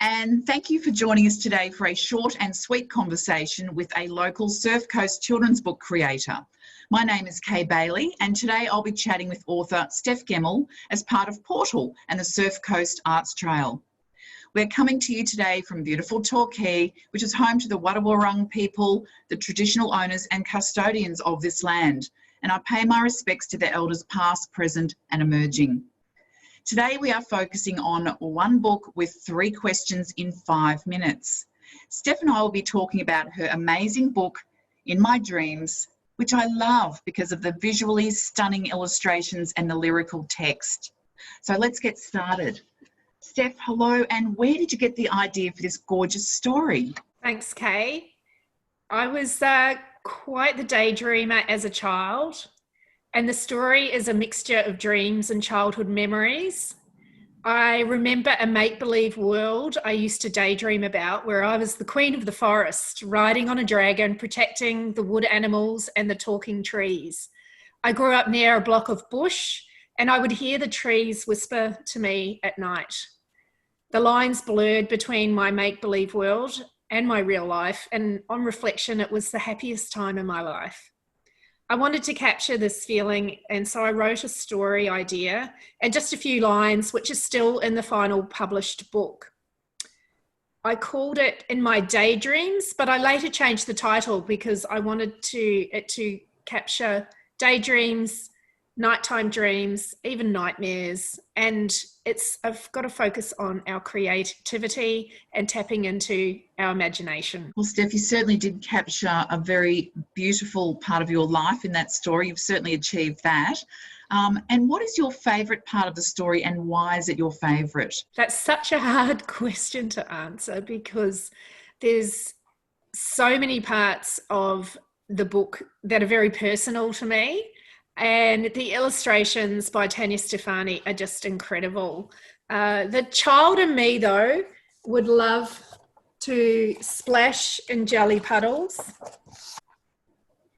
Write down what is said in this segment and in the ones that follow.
And thank you for joining us today for a short and sweet conversation with a local Surf Coast children's book creator. My name is Kaye Baillie, and today I'll be chatting with author Stef Gemmill as part of Portal and the Surf Coast Arts Trail. We're coming to you today from beautiful Torquay, which is home to the Wadawurrung people, the traditional owners and custodians of this land, and I pay my respects to their elders past, present and emerging. Today we are focusing on one book with 3 questions in 5 minutes. Steph and I will be talking about her amazing book, In My Dreams, which I love because of the visually stunning illustrations and the lyrical text. So let's get started. Steph, hello, and where did you get the idea for this gorgeous story? Thanks, Kaye. I was quite the daydreamer as a child. And the story is a mixture of dreams and childhood memories. I remember a make-believe world I used to daydream about where I was the queen of the forest, riding on a dragon, protecting the wood animals and the talking trees. I grew up near a block of bush and I would hear the trees whisper to me at night. The lines blurred between my make-believe world and my real life, and on reflection, it was the happiest time in my life. I wanted to capture this feeling, and so I wrote a story idea and just a few lines, which is still in the final published book. I called it In My Daydreams, but I later changed the title because I wanted it to capture daydreams, nighttime dreams, even nightmares, and I've got to focus on our creativity and tapping into our imagination. Well, Steph, you certainly did capture a very beautiful part of your life in that story. You've certainly achieved that. And what is your favourite part of the story, and why is it your favourite? That's such a hard question to answer because there's so many parts of the book that are very personal to me. And the illustrations by Tanya Stefani are just incredible. The child in me, though, would love to splash in jelly puddles.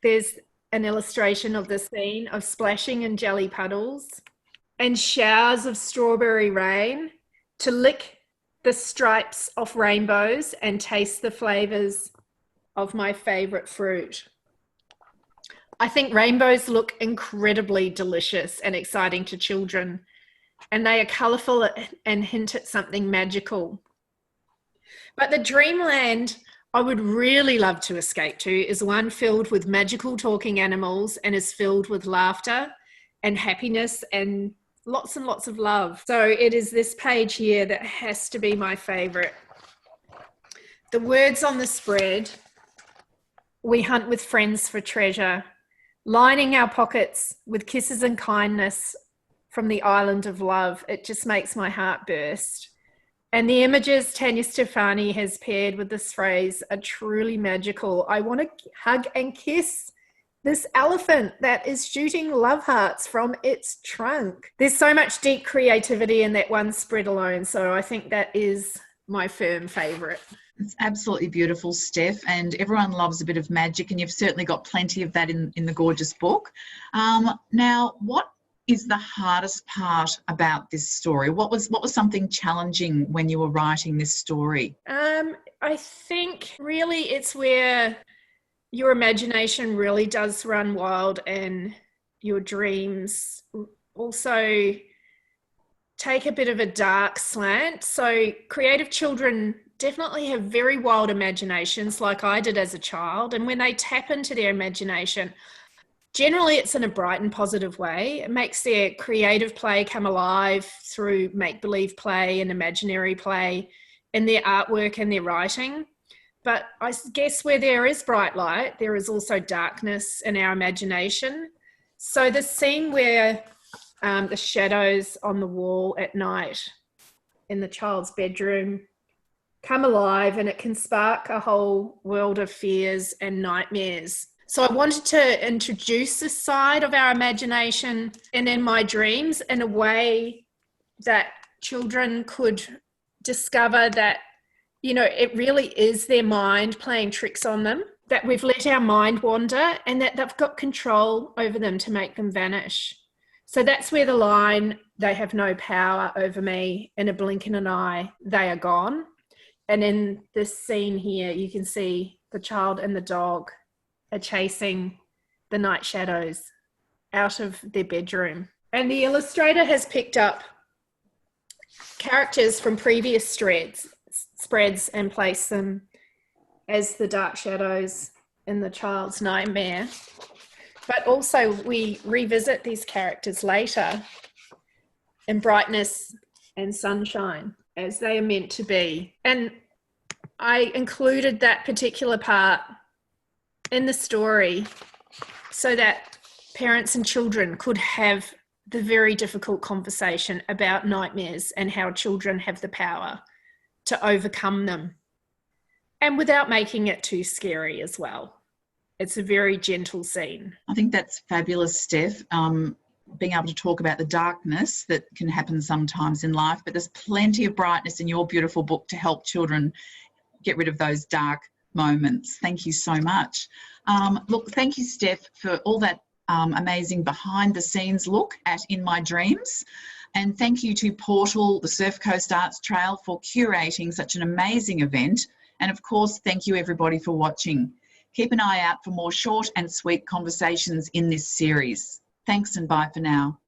There's an illustration of the scene of splashing in jelly puddles and showers of strawberry rain, to lick the stripes off rainbows and taste the flavours of my favourite fruit. I think rainbows look incredibly delicious and exciting to children, and they are colourful and hint at something magical. But the dreamland I would really love to escape to is one filled with magical talking animals and is filled with laughter and happiness and lots of love. So it is this page here that has to be my favourite. The words on the spread: we hunt with friends for treasure, lining our pockets with kisses and kindness from the island of love. It just makes my heart burst. And the images Tanya Stefani has paired with this phrase are truly magical. I want to hug and kiss this elephant that is shooting love hearts from its trunk. There's so much deep creativity in that one spread alone, so I think that is my firm favourite. It's absolutely beautiful, Steph, and everyone loves a bit of magic, and you've certainly got plenty of that in the gorgeous book. Now, what is the hardest part about this story? What was something challenging when you were writing this story? I think really it's where your imagination really does run wild and your dreams also take a bit of a dark slant. So creative children definitely have very wild imaginations like I did as a child. And when they tap into their imagination, generally it's in a bright and positive way. It makes their creative play come alive through make-believe play and imaginary play in their artwork and their writing. But I guess where there is bright light, there is also darkness in our imagination. So the scene where the shadows on the wall at night in the child's bedroom come alive, and it can spark a whole world of fears and nightmares. So I wanted to introduce this side of our imagination and in my dreams in a way that children could discover that, you know, it really is their mind playing tricks on them, that we've let our mind wander and that they've got control over them to make them vanish. So that's where the line, they have no power over me, in a blink of an eye, they are gone. And in this scene here, you can see the child and the dog are chasing the night shadows out of their bedroom. And the illustrator has picked up characters from previous spreads and placed them as the dark shadows in the child's nightmare. But also we revisit these characters later in brightness and sunshine as they are meant to be. And I included that particular part in the story so that parents and children could have the very difficult conversation about nightmares and how children have the power to overcome them, and without making it too scary as well. It's a very gentle scene. I think that's fabulous, Stef, being able to talk about the darkness that can happen sometimes in life, but there's plenty of brightness in your beautiful book to help children get rid of those dark moments. Thank you so much. Look, thank you, Stef, for all that amazing behind-the-scenes look at In My Dreams. And thank you to Portal, the Surf Coast Arts Trail, for curating such an amazing event. And of course, thank you everybody for watching. Keep an eye out for more short and sweet conversations in this series. Thanks and bye for now.